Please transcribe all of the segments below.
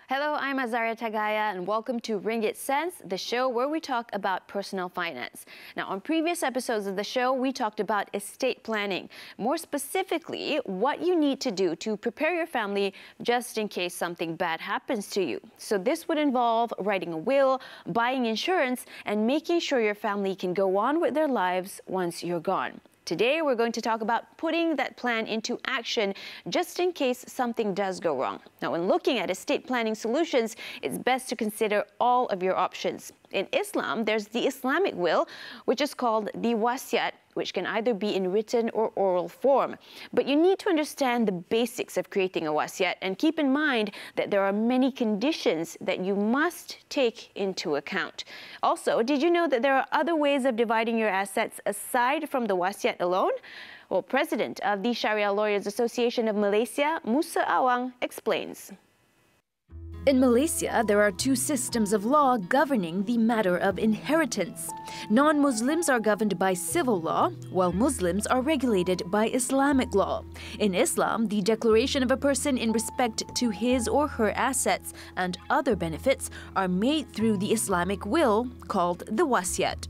Hello, I'm Azaria Tagaya and welcome to Ringgit Sense, the show where we talk about personal finance. Now, on previous episodes of the show, we talked about estate planning. More specifically, what you need to do to prepare your family just in case something bad happens to you. So this would involve writing a will, buying insurance, and making sure your family can go on with their lives once you're gone. Today, we're going to talk about putting that plan into action just in case something does go wrong. Now, when looking at estate planning solutions, it's best to consider all of your options. In Islam, there's the Islamic will, which is called the wasiat, which can either be in written or oral form. But you need to understand the basics of creating a wasiat and keep in mind that there are many conditions that you must take into account. Also, did you know that there are other ways of dividing your assets aside from the wasiat alone? Well, President of the Sharia Lawyers Association of Malaysia, Musa Awang, explains. In Malaysia, there are two systems of law governing the matter of inheritance. Non-Muslims are governed by civil law, while Muslims are regulated by Islamic law. In Islam, the declaration of a person in respect to his or her assets and other benefits are made through the Islamic will, called the wasiat.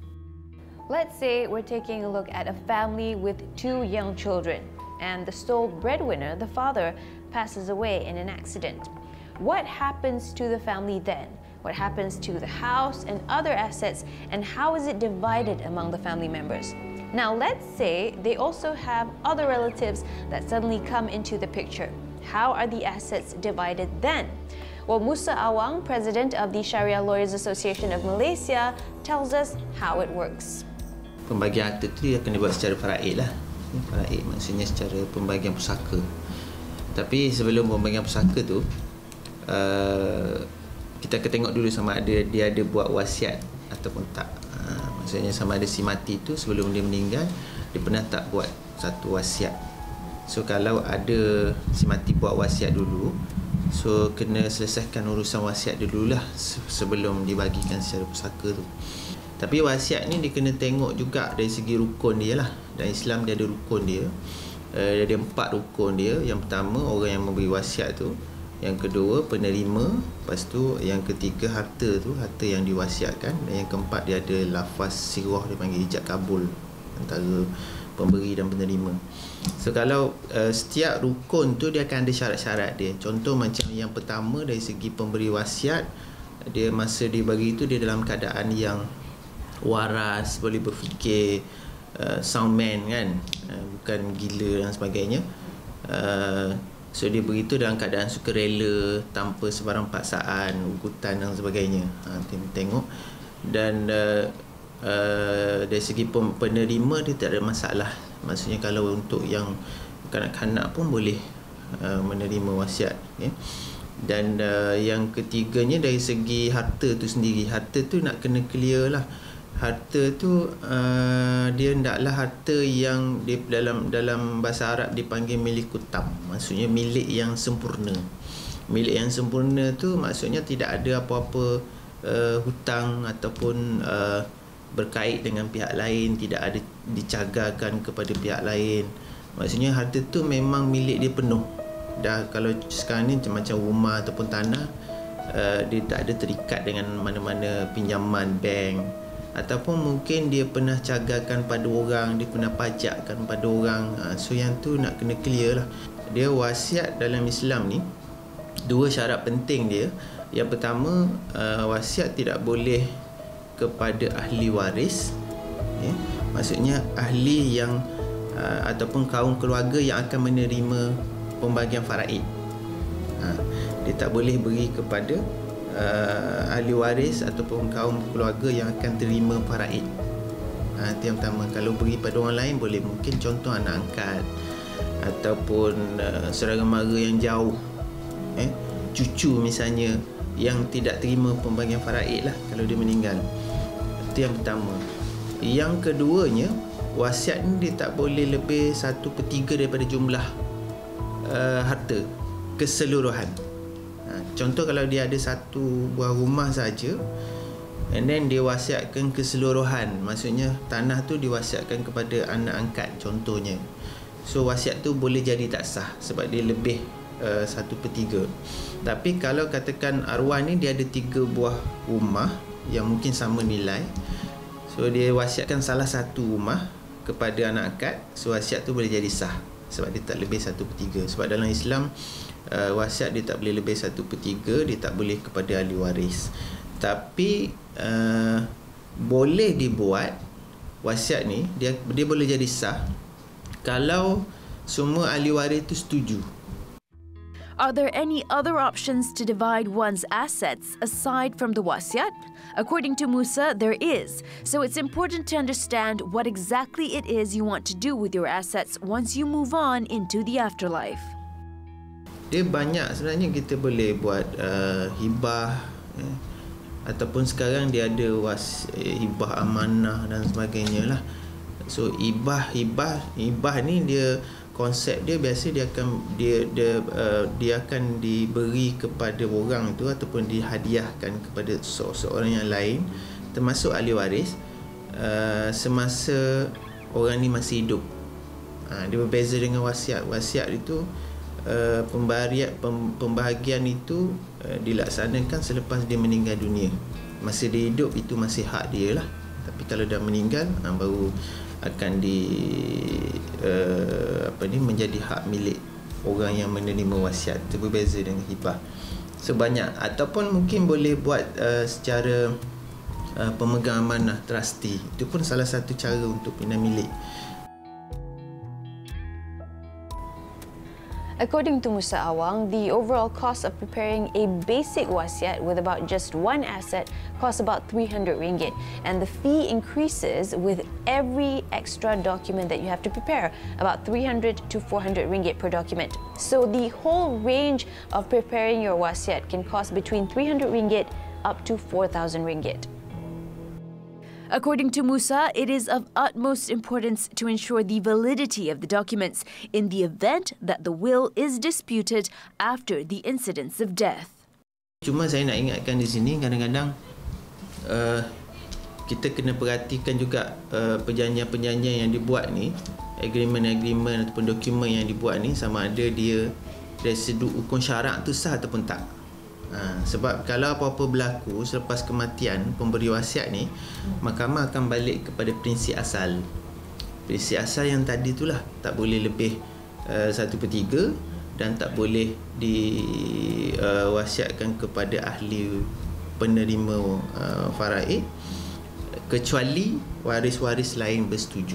Let's say we're taking a look at a family with two young children, and the sole breadwinner, the father, passes away in an accident. What happens to the family then? What happens to the house and other assets, and how is it divided among the family members? Now, let's say they also have other relatives that suddenly come into the picture. How are the assets divided then? Well, Musa Awang, President of the Sharia Lawyers Association of Malaysia, tells us how it works. Pembagian harta tu akan dibuat secara faraid lah. Faraid maksudnya secara pembagian pusaka. Tapi sebelum pembagian pusaka tu, kita akan tengok dulu sama ada dia ada buat wasiat ataupun tak. Maksudnya sama ada si mati tu sebelum dia meninggal, dia pernah tak buat satu wasiat. So kalau ada si mati buat wasiat dulu, so kena selesaikan urusan wasiat dululah sebelum dibagikan secara pusaka tu. Tapi wasiat ni dia kena tengok juga dari segi rukun dia lah. Dan Islam dia ada rukun dia. Dia ada 4 rukun dia. Yang pertama, orang yang memberi wasiat tu. Yang kedua, penerima. Lepas tu, yang ketiga, harta tu, harta yang diwasiatkan. Dan yang keempat, dia ada lafaz sirah, dia panggil ijab kabul antara pemberi dan penerima. So, kalau setiap rukun tu, dia akan ada syarat-syarat dia. Contoh macam yang pertama, dari segi pemberi wasiat, dia masa dia bagi tu, dia dalam keadaan yang waras, boleh berfikir, sound man kan, bukan gila dan sebagainya. So dia begitu dalam keadaan sukarela, tanpa sebarang paksaan, ugutan dan sebagainya. Tengok. Dan dari segi penerima dia tak ada masalah. Maksudnya kalau untuk yang kanak-kanak pun boleh menerima wasiat. Dan yang ketiganya dari segi harta tu sendiri. Harta tu nak kena clear lah. Harta tu dia hendaklah harta yang di dalam bahasa Arab dipanggil milik utam. Maksudnya milik yang sempurna. Milik yang sempurna tu maksudnya tidak ada apa-apa hutang ataupun berkait dengan pihak lain, tidak ada dicagarkan kepada pihak lain. Maksudnya harta tu memang milik dia penuh. Dah kalau sekarang ni macam rumah ataupun tanah, dia tak ada terikat dengan mana-mana pinjaman bank. Ataupun mungkin dia pernah cagarkan pada orang, dia pernah pajakkan pada orang. So yang tu nak kena clear lah. Dia wasiat dalam Islam ni, 2 syarat penting dia. Yang pertama, wasiat tidak boleh kepada ahli waris. Maksudnya ahli yang ataupun kaum keluarga yang akan menerima pembagian faraid. Dia tak boleh beri kepada ahli waris ataupun kaum keluarga yang akan terima faraid. Itu yang pertama. Kalau beri pada orang lain boleh, mungkin contoh anak angkat ataupun saudara mara yang jauh, cucu misalnya yang tidak terima pembagian faraid lah kalau dia meninggal. Itu yang pertama. Yang keduanya, wasiat ni dia tak boleh lebih 1/3 daripada jumlah harta keseluruhan. Contoh kalau dia ada satu buah rumah saja, and then dia wasiatkan keseluruhan, maksudnya tanah tu diwasiatkan kepada anak angkat contohnya. So wasiat tu boleh jadi tak sah sebab dia lebih 1/3. Tapi kalau katakan arwah ni dia ada 3 buah rumah yang mungkin sama nilai, so dia wasiatkan salah satu rumah kepada anak angkat, so wasiat tu boleh jadi sah sebab dia tak lebih 1/3. Sebab dalam Islam wasiat dia tak boleh lebih 1/3, dia tak boleh kepada ahli waris. Tapi boleh dibuat wasiat ni, dia boleh jadi sah kalau semua ahli waris itu setuju. Are there any other options to divide one's assets aside from the wasiat? According to Musa, there is. So it's important to understand what exactly it is you want to do with your assets once you move on into the afterlife. Dia banyak sebenarnya, kita boleh buat hibah, ataupun sekarang dia ada hibah amanah dan sebagainya lah. So hibah ni dia konsep dia biasa dia akan diberi kepada orang tu ataupun dihadiahkan kepada seorang yang lain, termasuk ahli waris, semasa orang ni masih hidup. Dia berbeza dengan wasiat. Wasiat itu pembahagian itu dilaksanakan selepas dia meninggal dunia. Masa dia hidup itu masih hak dia lah. Tapi kalau dah meninggal baru akan menjadi hak milik orang yang menerima wasiat. Itu berbeza dengan hibah. Sebanyak ataupun mungkin boleh buat secara pemegang amanah, trustee. Itu pun salah satu cara untuk pindah milik. According to Musa Awang, the overall cost of preparing a basic wasiat with about just one asset costs about 300 ringgit, and the fee increases with every extra document that you have to prepare, about 300 to 400 ringgit per document. So the whole range of preparing your wasiat can cost between 300 ringgit up to 4,000 ringgit. According to Musa, it is of utmost importance to ensure the validity of the documents in the event that the will is disputed after the incidence of death. Cuma saya nak ingatkan di sini, kadang-kadang kita kena perhatikan juga perjanjian-perjanjian yang dibuat ni, agreement ataupun dokumen yang dibuat ni, sama ada dia dari sudut hukum syarak tu sah ataupun tak. Sebab kalau apa-apa berlaku selepas kematian pemberi wasiat ni, mahkamah akan balik kepada prinsip asal. Prinsip asal yang tadi itulah, tak boleh lebih 1/3 dan tak boleh diwasiatkan kepada ahli penerima faraid kecuali waris-waris lain bersetuju.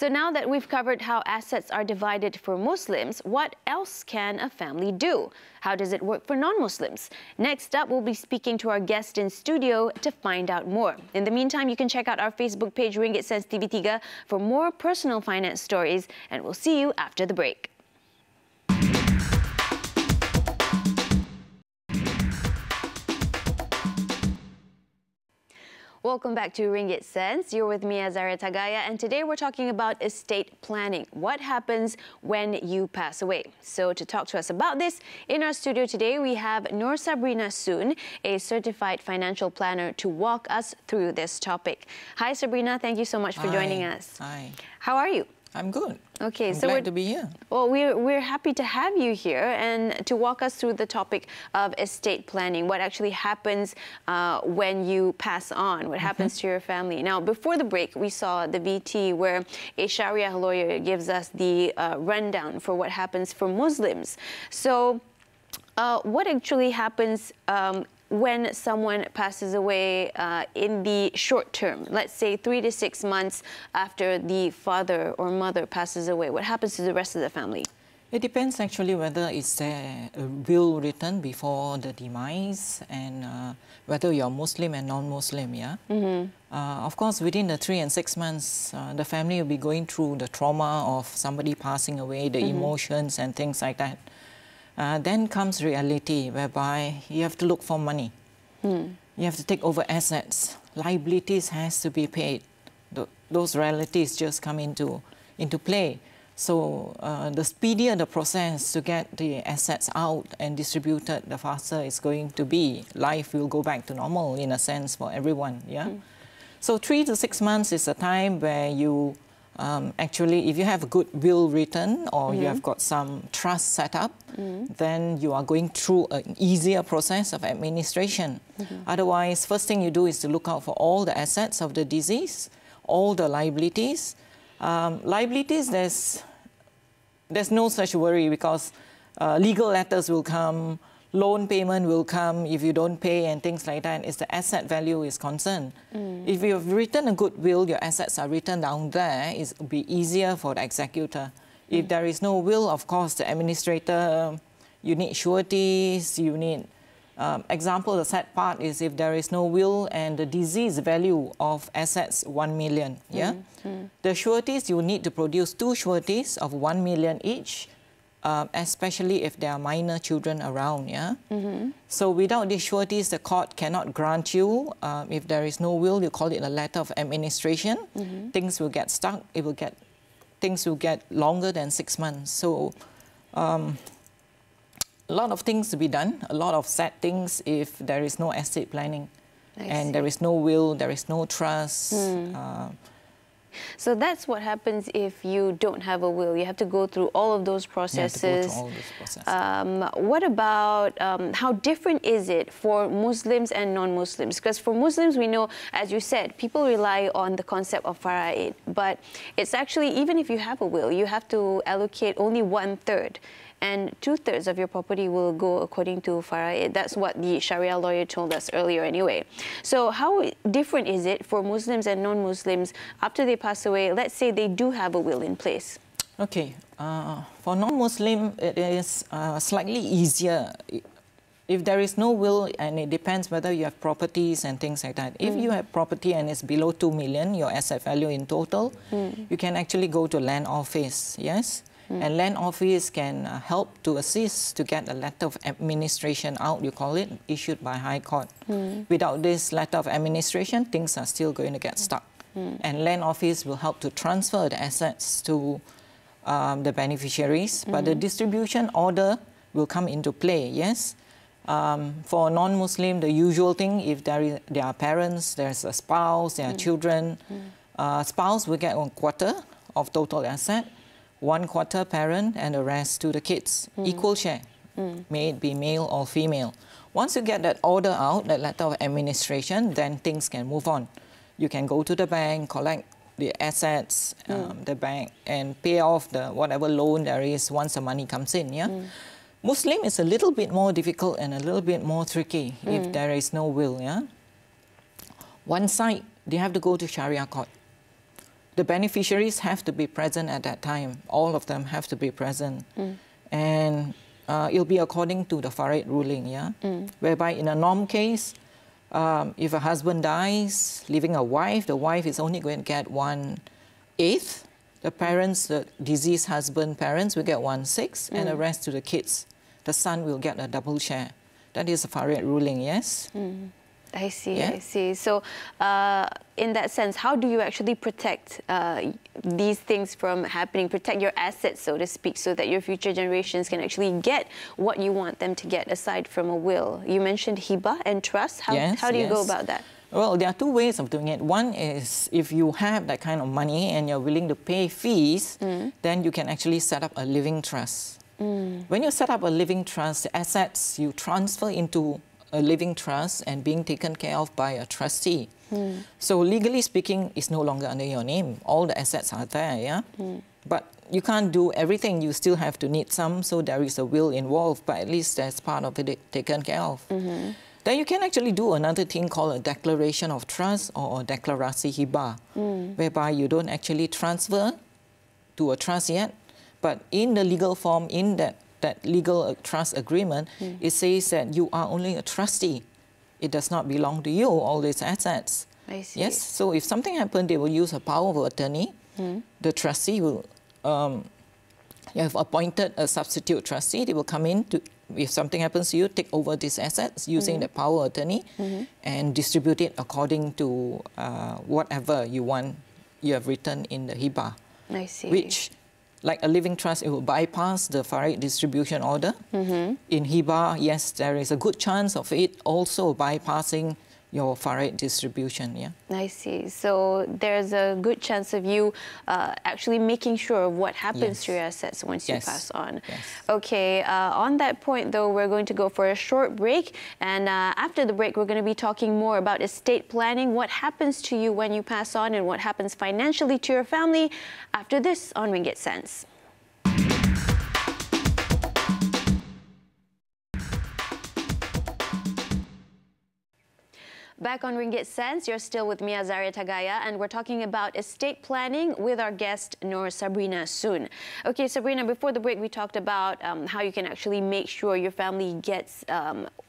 So now that we've covered how assets are divided for Muslims, what else can a family do? How does it work for non-Muslims? Next up, we'll be speaking to our guest in studio to find out more. In the meantime, you can check out our Facebook page, Ringgit Sense TV3, for more personal finance stories, and we'll see you after the break. Welcome back to Ringgit Sense. You're with me, Azara Tagaya, and today we're talking about estate planning. What happens when you pass away? So to talk to us about this, in our studio today, we have Nur Sabrina Soon, a certified financial planner, to walk us through this topic. Hi, Sabrina. Thank you so much for joining us. Hi. How are you? I'm good. Okay, I'm so glad to be here. Well, we're happy to have you here and to walk us through the topic of estate planning. What actually happens when you pass on? What happens to your family? Now, before the break, we saw the VT where a Sharia lawyer gives us the rundown for what happens for Muslims. So, what actually happens when someone passes away in the short term, let's say 3 to 6 months after the father or mother passes away? What happens to the rest of the family? It depends actually whether it's a will written before the demise and whether you're Muslim and non-Muslim, yeah? Of course, within the 3 and 6 months, the family will be going through the trauma of somebody passing away, the emotions and things like that. Then comes reality, whereby you have to look for money. You have to take over assets. Liabilities has to be paid. Those realities just come into play. So the speedier the process to get the assets out and distributed, the faster it's going to be. Life will go back to normal in a sense for everyone. Yeah. So 3 to 6 months is a time where you Actually, if you have a good will written or you have got some trust set up, then you are going through an easier process of administration. Otherwise, first thing you do is to look out for all the assets of the deceased, all the liabilities. Liabilities, there's no such worry because legal letters will come, loan payment will come if you don't pay and things like that. It's the asset value is concerned. If you have written a good will, your assets are written down there, it will be easier for the executor. If there is no will, of course, the administrator, you need sureties, you need... example, the sad part is if there is no will and the deceased value of assets 1 million, yeah? The sureties, you need to produce 2 sureties of 1 million each, especially if there are minor children around, yeah? So without these sureties, the court cannot grant you. If there is no will, you call it a letter of administration. Things will get stuck. Things will get longer than 6 months. So a lot of things to be done, a lot of sad things if there is no estate planning. And there is no will, there is no trust. So that's what happens if you don't have a will. You have to go through all of those processes. You have to go through all those processes. What about how different is it for Muslims and non-Muslims? Because for Muslims, we know, as you said, people rely on the concept of faraid. But it's actually, even if you have a will, you have to allocate only 1/3. And 2/3 of your property will go according to faraid. That's what the Sharia lawyer told us earlier anyway. So how different is it for Muslims and non-Muslims after they pass away? Let's say they do have a will in place. Okay, for non-Muslim, it is slightly easier. If there is no will, and it depends whether you have properties and things like that. If you have property and it's below 2 million, your asset value in total, you can actually go to land office, yes? And land office can help to assist to get a letter of administration out, you call it, issued by High Court. Without this letter of administration, things are still going to get stuck. And land office will help to transfer the assets to the beneficiaries, but the distribution order will come into play, yes? For non-Muslim, the usual thing, if there are parents, there's a spouse, there are children, spouse will get 1/4 of total asset, 1/4 parent, and the rest to the kids. Equal share, may it be male or female. Once you get that order out, that letter of administration, then things can move on. You can go to the bank, collect the assets, the bank, and pay off the whatever loan there is once the money comes in, yeah? Muslim is a little bit more difficult and a little bit more tricky if there is no will, yeah? One side, they have to go to Sharia court. The beneficiaries have to be present at that time. All of them have to be present. And it'll be according to the faraid ruling, yeah? Whereby in a norm case, if a husband dies, leaving a wife, the wife is only going to get 1/8. The parents, the deceased husband parents will get 1/6, and the rest to the kids. The son will get a double share. That is a faraid ruling, yes? I see, Yeah. I see. So in that sense, how do you actually protect these things from happening, protect your assets, so to speak, so that your future generations can actually get what you want them to get aside from a will? You mentioned hibah and trust. How do you go about that? Well, there are 2 ways of doing it. One is if you have that kind of money and you're willing to pay fees, then you can actually set up a living trust. When you set up a living trust, the assets you transfer into a living trust and being taken care of by a trustee. So legally speaking, it's no longer under your name. All the assets are there, yeah? But you can't do everything. You still have to need some, so there is a will involved, but at least there's part of it taken care of. Then you can actually do another thing called a declaration of trust or a deklarasi hibah, whereby you don't actually transfer to a trust yet, but in the legal form, in that legal trust agreement, it says that you are only a trustee. It does not belong to you, all these assets. I see. Yes, so if something happened, they will use a power of attorney. The trustee will, you have appointed a substitute trustee, they will come in to, if something happens to you, take over these assets using the power of attorney and distribute it according to whatever you want, you have written in the hibah. I see. Which, like a living trust, it will bypass the faraid distribution order. In hibah, yes, there is a good chance of it also bypassing your faraid distribution. Yeah. I see. So there's a good chance of you actually making sure of what happens to your assets once you pass on. Yes. Okay, on that point though, we're going to go for a short break, and after the break we're going to be talking more about estate planning, what happens to you when you pass on and what happens financially to your family after this on Ringgit Sense. Back on Ringgit Sense, you're still with me, Azaria Tagaya, and we're talking about estate planning with our guest, Nur Sabrina Soon. Okay, Sabrina, before the break, we talked about how you can actually make sure your family gets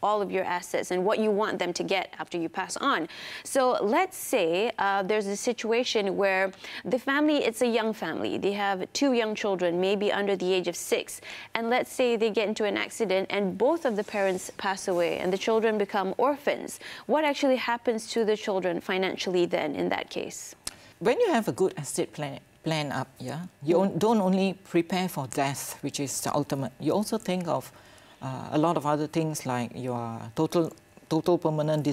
all of your assets and what you want them to get after you pass on. So let's say there's a situation where the family, it's a young family. They have 2 young children, maybe under the age of 6. And let's say they get into an accident and both of the parents pass away and the children become orphans. What actually happens to the children financially then in that case? When you have a good estate plan up, you don't only prepare for death, which is the ultimate. You also think of a lot of other things like you are total permanent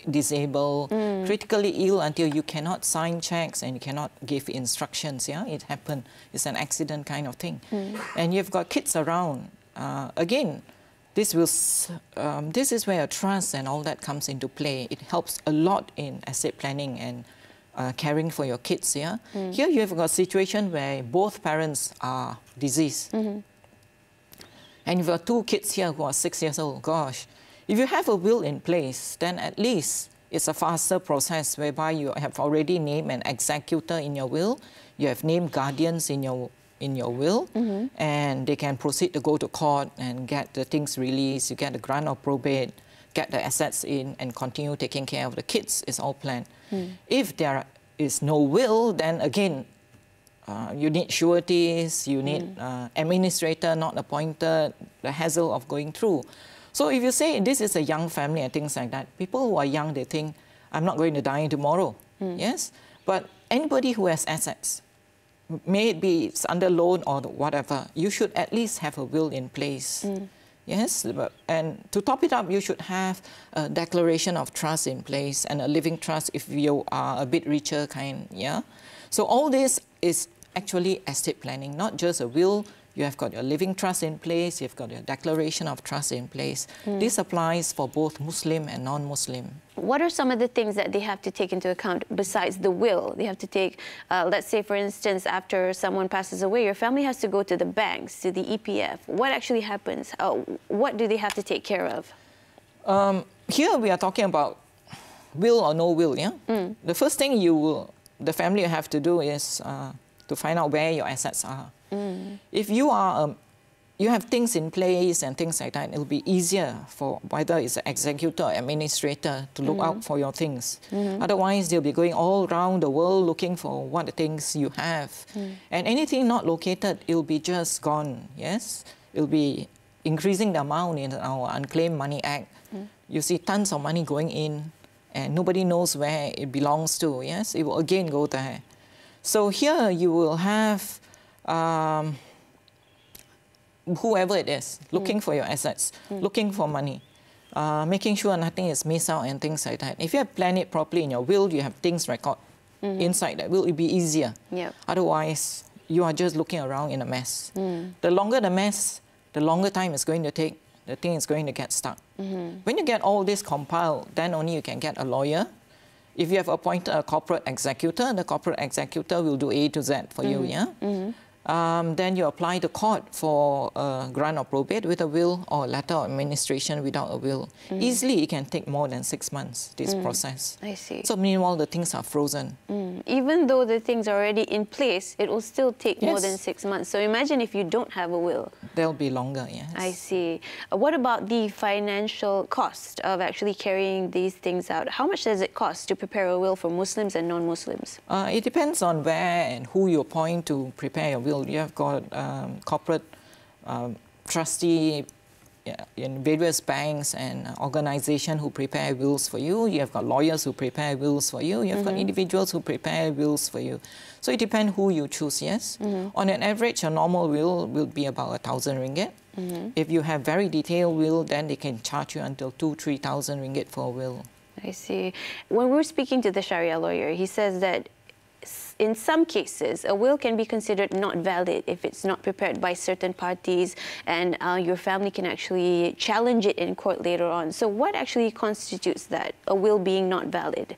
disabled, critically ill until you cannot sign checks and you cannot give instructions. Yeah, it happened. It's an accident kind of thing. And you've got kids around. Again, this is where trust and all that comes into play. It helps a lot in estate planning and caring for your kids. Yeah, here you have got a situation where both parents are deceased, and you've got 2 kids here who are 6 years old. Gosh, if you have a will in place, then at least it's a faster process whereby you have already named an executor in your will. You have named guardians in your will, and they can proceed to go to court and get the things released. You get the grant of probate, get the assets in, and continue taking care of the kids. It's all planned. If there is no will, then again, you need sureties, you need administrator not appointed, the hassle of going through. So if you say this is a young family and things like that, people who are young, they think, I'm not going to die tomorrow. Yes, but anybody who has assets, may it be it's under loan or whatever, you should at least have a will in place. Yes, and to top it up, you should have a declaration of trust in place and a living trust if you are a bit richer kind. Yeah, so all this is actually estate planning, not just a will. You have got your living trust in place, you've got your declaration of trust in place. This applies for both Muslim and non-Muslim. What are some of the things that they have to take into account besides the will? They have to take, let's say, for instance, after someone passes away, your family has to go to the banks, to the EPF. What actually happens? What do they have to take care of? Here we are talking about will or no will. Yeah. The first thing the family have to do is to find out where your assets are. If you are, you have things in place and things like that, it'll be easier for whether it's an executor or administrator to look out for your things. Otherwise, they'll be going all around the world looking for what the things you have. And anything not located, it'll be just gone. Yes, it'll be increasing the amount in our Unclaimed Money Act. You see tons of money going in, and nobody knows where it belongs to. Yes, it will again go there. So here you will have whoever it is, looking for your assets, looking for money, making sure nothing is missed out and things like that. If you have planned it properly in your will, you have things recorded inside that will, it'll be easier. Otherwise, you are just looking around in a mess. The longer the mess, the longer time it's going to take, the thing is going to get stuck. When you get all this compiled, then only you can get a lawyer. If you have appointed a corporate executor, the corporate executor will do A to Z for you, yeah? Then you apply to court for a grant of probate with a will or a letter of administration without a will. Easily, it can take more than 6 months, this process. I see. So meanwhile, the things are frozen. Even though the things are already in place, it will still take more than 6 months. So imagine if you don't have a will. They'll be longer, yes. I see. What about the financial cost of actually carrying these things out? How much does it cost to prepare a will for Muslims and non-Muslims? It depends on where and who you appoint to prepare your will. You have got corporate trustee in various banks and organizations who prepare wills for you. You have got lawyers who prepare wills for you. You have got individuals who prepare wills for you. So it depends who you choose, yes. On an average, a normal will be about 1,000 ringgit. If you have very detailed will, then they can charge you until 2,000 to 3,000 ringgit for a will. I see. When we were speaking to the Sharia lawyer, he says that in some cases, a will can be considered not valid if it's not prepared by certain parties, and your family can actually challenge it in court later on. So what actually constitutes that, a will being not valid?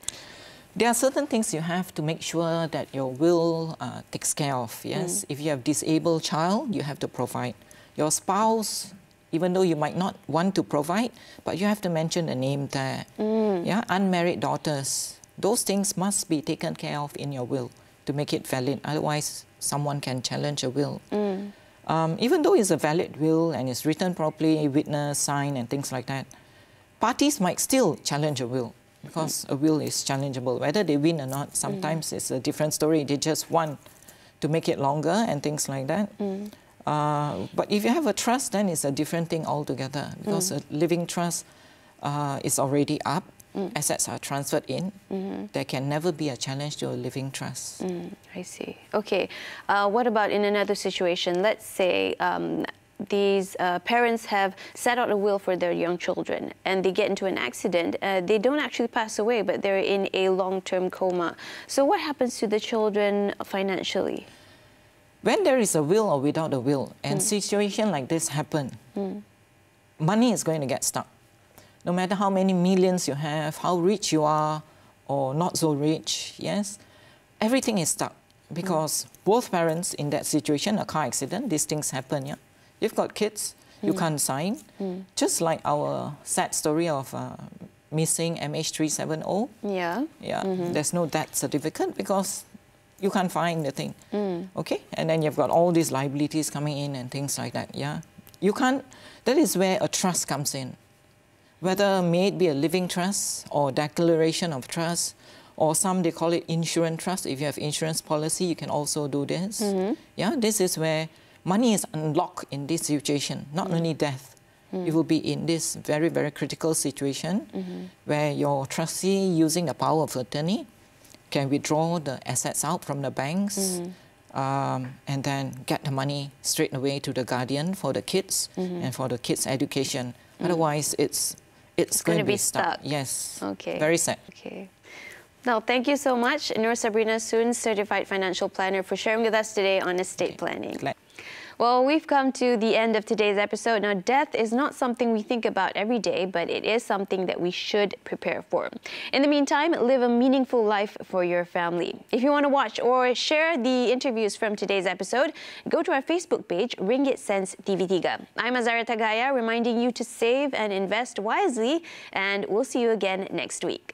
There are certain things you have to make sure that your will takes care of, yes? If you have disabled child, you have to provide. Your spouse, even though you might not want to provide, but you have to mention the name there. Yeah, unmarried daughters, those things must be taken care of in your will to make it valid. Otherwise, someone can challenge a will. Even though it's a valid will and it's written properly, witness, sign, and things like that, parties might still challenge a will because a will is challengeable. Whether they win or not, sometimes it's a different story. They just want to make it longer and things like that. But if you have a trust, then it's a different thing altogether because a living trust is already up. Assets are transferred in. There can never be a challenge to a living trust. I see. Okay. What about in another situation? Let's say these parents have set out a will for their young children and they get into an accident. They don't actually pass away, but they're in a long-term coma. So what happens to the children financially? When there is a will or without a will, and situation like this happen, money is going to get stuck. No matter how many millions you have, how rich you are, or not so rich, yes, everything is stuck because both parents in that situation, a car accident, these things happen, yeah. You've got kids, you can't sign. Just like our sad story of missing MH370. Yeah. There's no death certificate because you can't find the thing. Okay, and then you've got all these liabilities coming in and things like that, yeah. You can't, that is where a trust comes in. Whether may it be a living trust or declaration of trust, or some they call it insurance trust. If you have insurance policy, you can also do this. Yeah, this is where money is unlocked in this situation, not only death. You will be in this very, very critical situation where your trustee, using the power of attorney, can withdraw the assets out from the banks and then get the money straight away to the guardian for the kids and for the kids' education. Otherwise, it's going to be stuck. Yes. Okay. Very sad. Okay. Now, thank you so much, Nur Sabrina Soon, Certified Financial Planner, for sharing with us today on estate planning. Well, we've come to the end of today's episode. Now, death is not something we think about every day, but it is something that we should prepare for. In the meantime, live a meaningful life for your family. If you want to watch or share the interviews from today's episode, go to our Facebook page, Ringgit Sense TV3. I'm Azara Tagaya, reminding you to save and invest wisely, and we'll see you again next week.